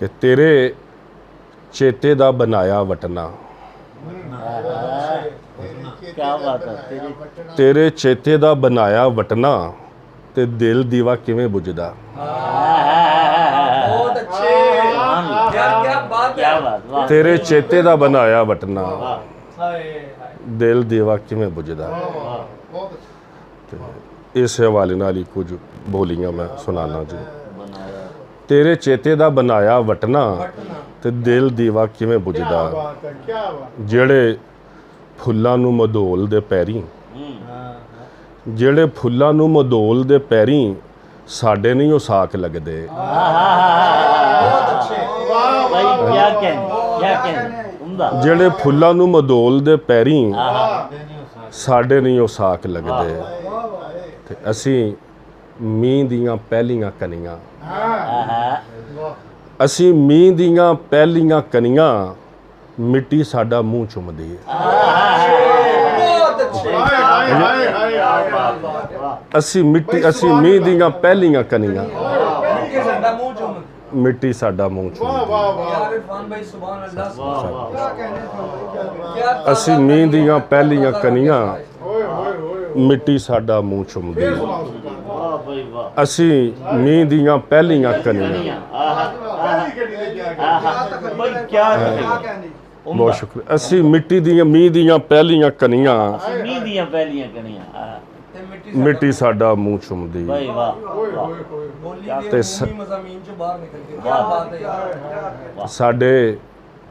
कि तेरे चेते दा बनाया वटना, क्या बात है। तेरे चेते दा बनाया वटना ते दिल दीवा किवें बुझदा। बहुत अच्छे क्या बात है। तेरे चेते दा बनाया वटना दिल दीवा किवें बुझदा। इस हवाले नाल ही कुछ बोलियां मैं सुनाना जी। तेरे चेते दा बनाया वटना ते दिल दीवा किवें बुझदा। जेड़े फुल्लां नूं मधोल दे पैरीं, जेड़े फुल्लां नूं मधोल दे पैरीं साडे नहीं ओ साख लगदे। जेड़े फुल्लां नूं मधोल दे पैरीं साडे नहीं ओ साख लगदे। ते असीं मींह दियां पहलियां कनियां, असीं मींह दियां पहलियां कनियां मिट्टी साडा मूँह चुमदी है। असीं मींह दियां पहलियां कनियां मिट्टी साडा मूँह चुमदी। असीं मींह दियां पहलियां कनियां मिट्टी साडा मूँह चुमदी। असीं मींह दियां पहलियां कनियां। बहुत शुक्रिया। असीं मिट्टी दियां मींह दियां पहलियां कनियां मिट्टी साडा मूँह चुमदी। साडे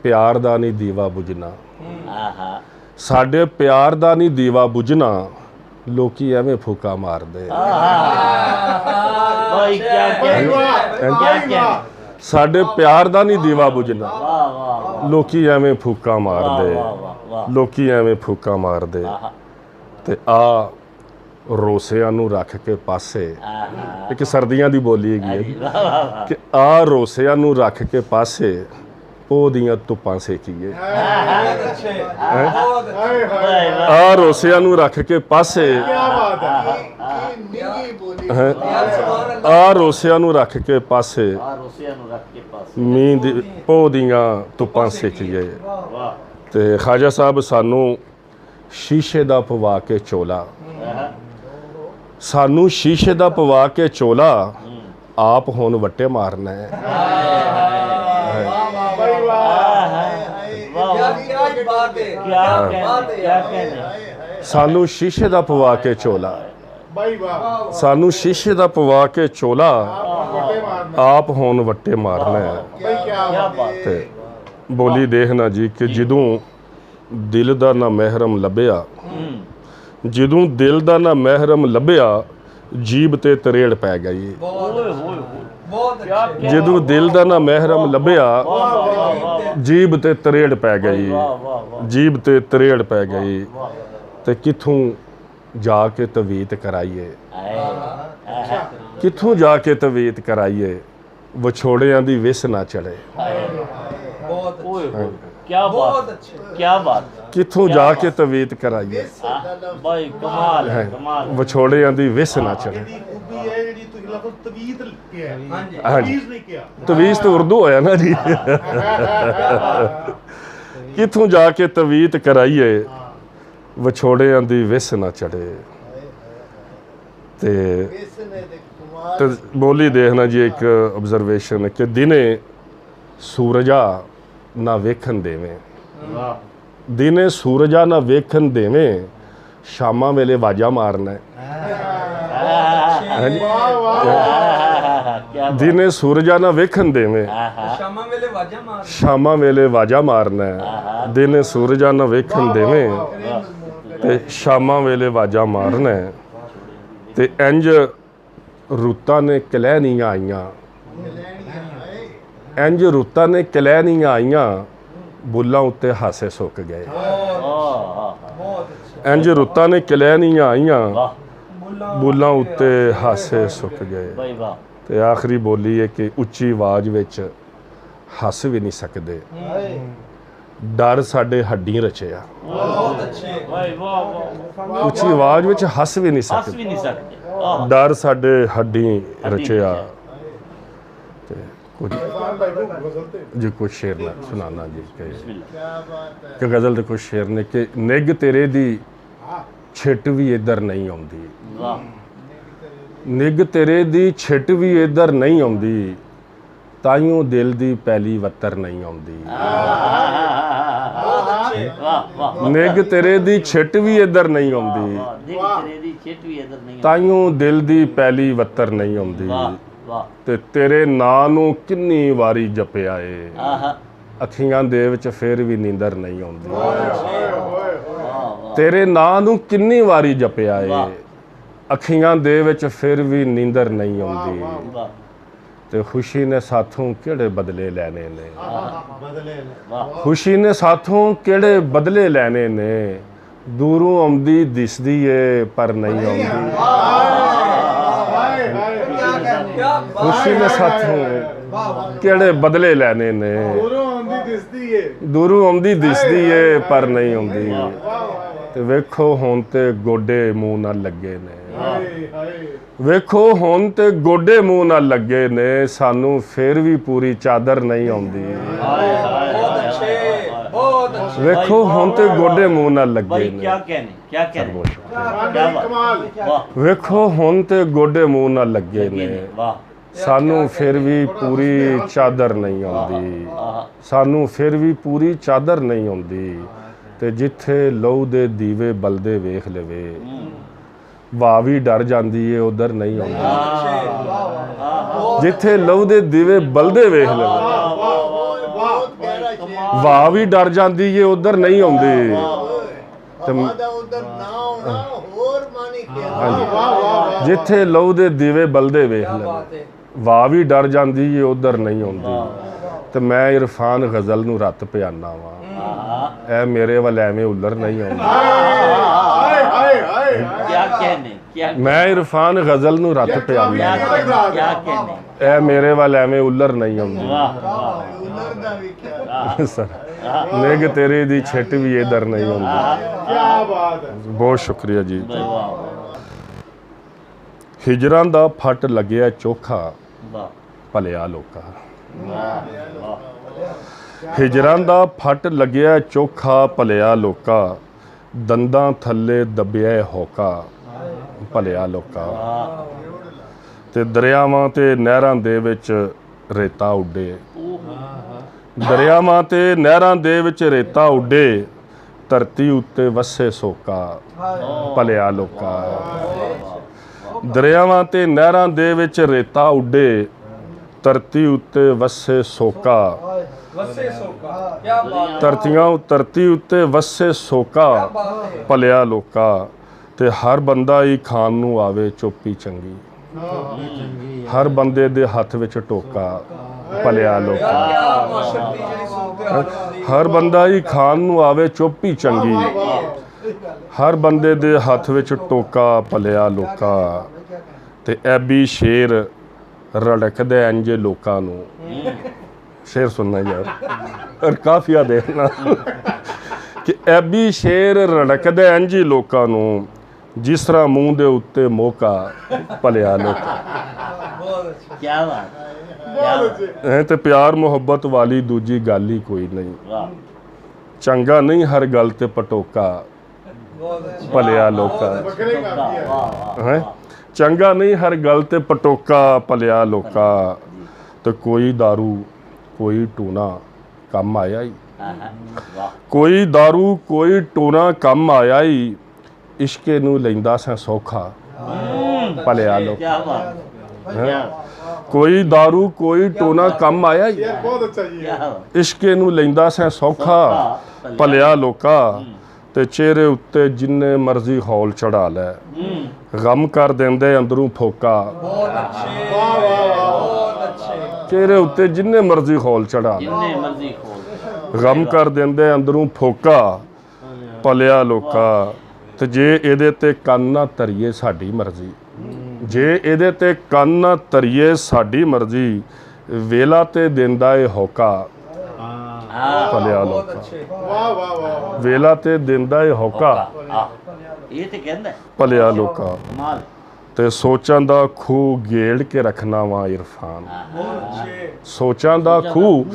प्यार दा नहीं दीवा बुझना, साडे प्यार दा नहीं दीवा बुझना लोकी एवें फूका मारदे। साडे प्यार दा नहीं दीवा बुझना लोकी एवें फूका मारदे, लोकी एवें फूका मारदे। ते आ रोसियां नूं रख के पासे, एक सर्दियां दी बोली हैगी कि आ रोसियां नूं रख के पासे ओदियां धुप्पां सेकीए। आ रोसियां नूं रख के पासे, आ रोसियां नूं रख के पासे मींह दी ओदियां धुप्पां सेकीए। ते ख्वाजा साहब सानू शीशे दा पवा के चोला, सानू शीशे दा पवा के चोला आप हुण वट्टे मारना है। सानू शीशे दा पवा के चोला, सानू शीशे दा पवा के चोला आप हुण वट्टे मारना है। ते बोली देखना जी कि जदों दिल दा ना महरम लभया, जदों दिल दा ना महरम लभया जीब ते तरेड़ पै गई। जदों दिल दा ना महरम लभया जीब ते तरेड़ पै गई, जीब ते तरेड़ पै गई। ते कित्थों जाके तवीत कराइए, कित्थों जाके तवीत कराइए विछोड़ियां दी विस ना चढ़े। क्या बात, क्या बात। कित्थों जाके तवीत कराइए भाई कमाल है, कमाल। विछोड़ियां दी विस ना चढ़े। तवीज़ तो उर्दू होया ना जी। कित्थों जाके तवीत कराइए विछोड़ियां दी विस ना चढ़े। ते बोली देखना जी एक ऑब्जरवेशन कि दिने सूरजा ना वेखन देवें, दिने सूरजा ना वेखन देवें शामां वेले वाजा मारना है। दिने सूरजा ना वेखन देवें शामां वेले वाजा मारना है। दिने सूरजा ना वेखन देवें ते शामां वेले वाजा मारना है। ते इंज रुत्तां ने कलैनियां आईयां, इंज रुत्तां ने कलैनियां आईयां बुल्लां उत्ते हासे सुक गए। इंज रुत्तां ने कलैनियां आईयां बुल्लां उत्ते हासे सुक गए। ते आखिरी बोली है कि उच्ची आवाज़ विच हस भी नहीं सकदे, डर साडे हड्डी रचिया। उच्ची आवाज़ विच हस भी नहीं सकदे, डर साडे हड्डी रचिया। कुछ जी कुछ शेर ना सुनाना जी कि गज़ल दे कुछ शेर ने कि निग तेरे दी छिट भी इधर नहीं आउंदी, वाह निग तेरे दी छिट भी इधर नहीं आउंदी, ताइयों दिल दी पहली वत्तर नहीं आउंदी। वाह वाह निग तेरे दी छिट भी इधर नहीं आउंदी, देख तेरे दी चिट भी इधर नहीं ताइयों दिल दी पहली वत्तर नहीं आउंदी। वाह वाह ਤੇ ਤੇਰੇ ਨਾਂ ਨੂੰ ਕਿੰਨੀ ਵਾਰੀ ਜਪਿਆ ਏ, आहा ਅੱਖੀਆਂ ਦੇ ਵਿੱਚ ਫਿਰ ਵੀ ਨੀਂਦਰ ਨਹੀਂ ਆਉਂਦੀ। वाह ਤੇਰੇ ਨਾਂ ਨੂੰ ਕਿੰਨੀ ਵਾਰੀ ਜਪਿਆ ਏ, ਵਾਹ। ਅੱਖੀਆਂ ਦੇ ਵਿੱਚ ਫਿਰ ਵੀ ਨੀਂਦਰ ਨਹੀਂ ਆਉਂਦੀ। वाह ਤੇ ਖੁਸ਼ੀ ਨੇ ਸਾਥੋਂ ਕਿਹੜੇ ਬਦਲੇ ਲੈਣੇ ਨੇ, वाह ਖੁਸ਼ੀ ਨੇ ਸਾਥੋਂ ਕਿਹੜੇ ਬਦਲੇ ਲੈਣੇ ਨੇ, ਦੂਰੋਂ ਆਉਂਦੀ ਦਿਸਦੀ ਏ ਪਰ ਨਹੀਂ ਆਉਂਦੀ। खुशी ने साथों केड़े बदले लैने ने, दूरों आउंदी दिसदी है पर नहीं आउंदी। ते वेखो हुण ते गोडे मूंह नाल लगे ने, वेखो हुण ते गोडे मूंह नाल लगे ने, सानू फिर भी पूरी चादर नहीं आउंदी। वेखो हुण ते गोडे मूंह नाल लगे भाई ने, क्या कहने क्या बात वाह वेखो हुण ते गोडे मूंह नाल लगे ने, वाह सानू फिर भी पूरी चादर नहीं आउंदी। आहा सानू फिर भी पूरी चादर नहीं आउंदी। ते जिथे लहू दे दीवे बलदे वेख लवे, वाह भी डर जांदी है उधर नहीं आउंदी। जिथे लहू दे दीवे बलदे वेख लवे, वाह भी डर जांदी है उधर नहीं आउंदी। जिथे लहू दे दीवे बलदे वेख लवे, वाह भी डर जांदी है उधर नहीं आउंदी। ते मैं इरफान गज़ल नूं रत पियाना वा, ऐ मेरे वाल एवें उलर नहीं आउंदी। क्या कहने क्या मैं इरफान गज़ल नूं रत पियाना, क्या कहने ऐ मेरे वाल एवें उलर नहीं आउंदी। वाह वाह सर निग तेरे दी छिट भी इधर नहीं आउंदी। बहुत शुक्रिया जी। वाह हिजरां दा फट लग्या चोखा, वाह भलिया लोका। वाह हिजरां दा फट लग्या चोखा, भलिया लोका, दंदां थल्ले दबिया होका, भलिया लोका। ते दरियावां ते नਹਿਰਾਂ ਦੇ ਵਿੱਚ ਰੇਤਾ ਉੱਡੇ, ਦਰਿਆਵਾਂ ਤੇ ਨਹਿਰਾਂ ਦੇ ਵਿੱਚ ਰੇਤਾ ਉੱਡੇ, ਧਰਤੀ ਉੱਤੇ ਵਸੇ ਸੋਕਾ, ਭਲਿਆ ਲੋਕਾ। ਦਰਿਆਵਾਂ ਤੇ ਨਹਿਰਾਂ ਦੇ ਵਿੱਚ ਰੇਤਾ ਉੱਡੇ, ਧਰਤੀ ਉੱਤੇ ਵਸੇ ਸੋਕਾ, ਧਰਤੀ ਉੱਤੇ ਵਸੇ ਸੋਕਾ, ਭਲਿਆ ਲੋਕਾ। ਤੇ ਹਰ ਬੰਦਾ ਹੀ ਖਾਣ ਨੂੰ ਆਵੇ ਚੋਪੀ ਚੰਗੀ, ਹਰ ਬੰਦੇ ਦੇ ਹੱਥ ਵਿੱਚ ਟੋਕਾ, ਭਲਿਆ ਲੋਕਾ। ਹਰ ਬੰਦਾ ਹੀ ਖਾਣ ਨੂੰ ਆਵੇ ਚੋਪੀ ਚੰਗੀ, ਹਰ ਬੰਦੇ ਦੇ ਹੱਥ ਵਿੱਚ ਟੋਕਾ, ਭਲਿਆ ਲੋਕਾ। ਤੇ ਐਬੀ ਸ਼ੇਰ ਰੜਕਦੇ ਇੰਜ ਲੋਕਾਂ ਨੂੰ, शेर सुनना यार और काफिया देखना कि ऐबी शेर रड़कदे इंज लोकां नूं, जिस तरह मूँह दे उत्ते मौका, भलिया लोका। क्या बात ते प्यार मुहब्बत वाली दूजी गल ही कोई नहीं, वाह चंगा नहीं हर गल ते पटोका, भलिया लोका। है चंगा नहीं हर गल ते पटोका, भलिया लोका। तो कोई दारू कोई टूना कम आया ही, कोई दारू कोई टूना कम आया ही, इश्के नूं लैंदा सैं सौखा, भलिया लोका। क्या बात कोई दारू कोई टूना कम आया ही, क्या बात इश्के नूं लैंदा सैं सौखा, भलिया लोका। ते चेहरे उत्ते जिन्ने मर्जी हौल चढ़ा लै, गम कर देंदे अंदरों फोका, चेहरे उत्ते जिन्ने मर्जी हौल चढ़ा लै, जिन्ने मर्जी खोल गम कर देंदे अंदरों फोका, भलिया लोका। ते जे इहदे ते कंन ना धरीए साडी मर्जी, जे इहदे ते कंन ना धरीए साडी मर्जी, वेला ते देंदा ए होका, भलिया लोका। वेला ते देंदा ए होका, ये तो कहंदा भलिया लोका। कमाल ਤੇ ਸੋਚਾਂ ਦਾ ਖੂਹ ਗੇੜ ਕੇ ਰੱਖਣਾ ਵਾ ਇਰਫਾਨ। ਸੋਚਾਂ ਦਾ ਖੂਹ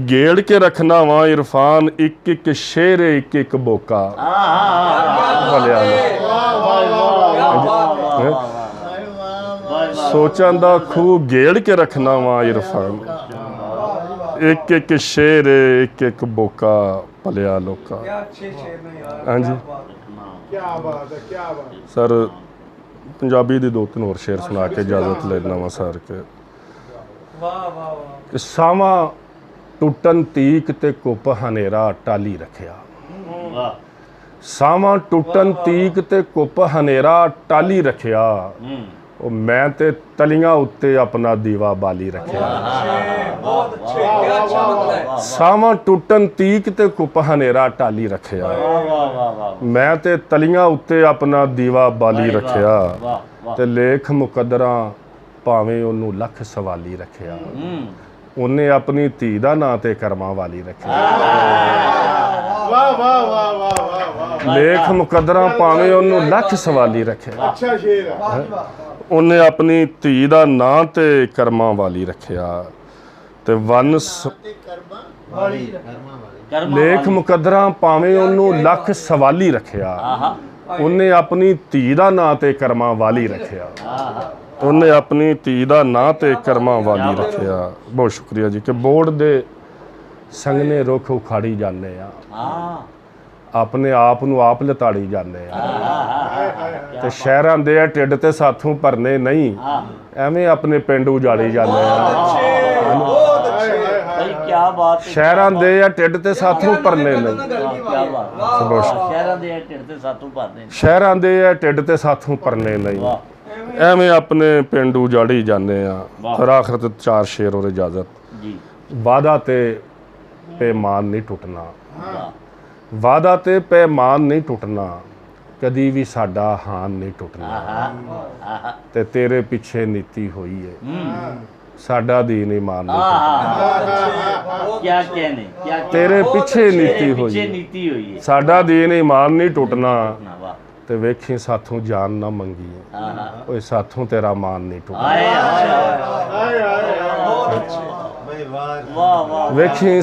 ਗੇੜ ਕੇ ਰੱਖਣਾ ਵਾ ਇਰਫਾਨ, ਇੱਕ ਇੱਕ ਸ਼ੇਰ ਇੱਕ ਇੱਕ ਬੋਕਾ ਭਲਿਆ ਸੋਚਾਂ ਦਾ ਖੂਹ ਗੇੜ ਕੇ ਰੱਖਣਾ ਵਾ ਇਰਫਾਨ, ਇੱਕ ਇੱਕ ਸ਼ੇਰ ਇੱਕ ਇੱਕ ਬੋਕਾ ਭਲਿਆ ਲੋਕਾਂ। ਹਾਂਜੀ ਸਰ ਪੰਜਾਬੀ ਦੇ 2-3 ਹੋਰ ਸ਼ੇਰ ਸੁਣਾ ਕੇ ਇਜਾਜ਼ਤ ਲੈਣਾ ਵਾ ਸਰ ਕੇ। ਸਾਵਾਂ ਟੁੱਟਣ ਤੀਕ ਤੇ ਕੁੱਪ ਹਨੇਰਾ ਟਾਲੀ ਰੱਖਿਆ। ਸਾਵਾਂ ਟੁੱਟਣ ਤੀਕ ਤੇ ਕੁੱਪ ਹਨੇਰਾ ਟਾਲੀ ਰੱਖਿਆ, ਉਹ ਮੈਂ ਤੇ ਤਲੀਆਂ ਉੱਤੇ ਆਪਣਾ ਦੀਵਾ ਬਾਲੀ ਰੱਖਿਆ। ਸਾਵਾਂ ਟੁੱਟਣ ਤੀਕ ਤੇ ਕੁੱਪ ਹਨੇਰਾ ਟਾਲੀ ਰੱਖਿਆ, ਮੈਂ ਤੇ ਤਲੀਆਂ ਉੱਤੇ ਆਪਣਾ ਦੀਵਾ ਬਾਲੀ ਰੱਖਿਆ, ਤੇ ਲੇਖ ਮੁਕੱਦਰਾਂ ਭਾਵੇਂ ਉਹਨੂੰ ਲੱਖ ਸਵਾਲੀ ਰੱਖਿਆ, ਉਹਨੇ ਆਪਣੀ ਧੀ ਦਾ ਨਾਂ ਤੇ ਕਰਮਾਂ ਵਾਲੀ ਰੱਖਿਆ। ਵਾਹ ਵਾਹ ਵਾਹ ਵਾਹ ਵਾਹ। ਲੇਖ ਮੁਕੱਦਰਾਂ ਭਾਵੇਂ ਉਹਨੂੰ ਲੱਖ ਸਵਾਲੀ ਰੱਖਿਆ, ਅੱਛਾ ਸ਼ੇਰ ਆ। ਉਹਨੇ ਆਪਣੀ ਧੀ ਦਾ ਨਾਂ ਤੇ ਕਰਮਾਂ ਵਾਲੀ ਰੱਖਿਆ, ਤੇ ਲੇਖ ਮੁਕੱਦਰਾਂ ਭਾਵੇਂ ਉਹਨੂੰ ਲੱਖ ਸਵਾਲੀ ਰੱਖਿਆ, ਉਹਨੇ ਆਪਣੀ ਧੀ ਦਾ ਨਾਂ ਤੇ ਕਰਮਾਂ ਵਾਲੀ ਰੱਖਿਆ, ਉਹਨੇ ਆਪਣੀ ਧੀ ਦਾ ਨਾਂ ਤੇ ਕਰਮਾਂ ਵਾਲੀ ਰੱਖਿਆ। ਬਹੁਤ ਸ਼ੁਕਰੀਆ ਜੀ। ਕਿ ਬੋਰਡ ਦੇ ਸੰਗਨੇ ਰੁੱਖ ਉਖਾੜੀ ਜਾਂਦੇ ਆ, ਆਪਣੇ ਆਪ ਨੂੰ ਆਪ ਲਤਾੜੀ ਜਾਂਦੇ ਆ, ਤੇ ਸ਼ਹਿਰਾਂ ਦੇ ਢਿੱਡ ਤੇ ਸਾਥੋਂ ਭਰਨੇ ਨਹੀਂ, ਐਵੇਂ ਆਪਣੇ ਪਿੰਡ ਉਜਾੜੀ ਜਾਂਦੇ ਆ। ਸ਼ਹਿਰਾਂ ਦੇ ਆ ਢਿੱਡ ਤੇ ਸਾਥੋਂ ਭਰਨੇ ਨਹੀਂ, ਸ਼ਹਿਰਾਂ ਦੇ ਆ ਢਿੱਡ ਤੇ ਸਾਥੋਂ ਭਰਨੇ ਨਹੀਂ, ਐਵੇਂ ਆਪਣੇ ਪਿੰਡ ਉਜਾੜੀ ਜਾਂਦੇ ਆ। ਫਿਰ ਆਖਰ ਤੇ 4 ਸ਼ੇਰ ਔਰ ਇਜਾਜ਼ਤ। ਵਾਦਾ ਤੇ ਪੈਮਾਨ ਨਹੀਂ ਟੁੱਟਣਾ, ਵਾਦਾ ਤੇ ਪੈਮਾਨ ਨਹੀਂ ਟੁੱਟਣਾ, ਕਦੀ ਵੀ ਸਾਡਾ ਹਾਨ ਨਹੀਂ ਟੁੱਟਣਾ, ਤੇ ਤੇਰੇ ਪਿੱਛੇ ਨੀਤੀ ਹੋਈ ਹੈ, ਸਾਡਾ ਦੀਨ ਈਮਾਨ ਨਹੀਂ ਟੁੱਟਣਾ। ਤੇਰੇ ਪਿੱਛੇ ਨੀਤੀ ਹੋਈ, ਸਾਡਾ ਦੀਨ ਈਮਾਨ ਨਹੀਂ ਟੁੱਟਣਾ, ਤੇ ਵੇਖੀ ਸਾਥੋਂ ਜਾਨ ਨਾ ਮੰਗੀ, ਓਏ ਸਾਥੋਂ ਤੇਰਾ ਮਾਨ ਨਹੀਂ ਟੁੱਟਣਾ। ਵੇਖੀ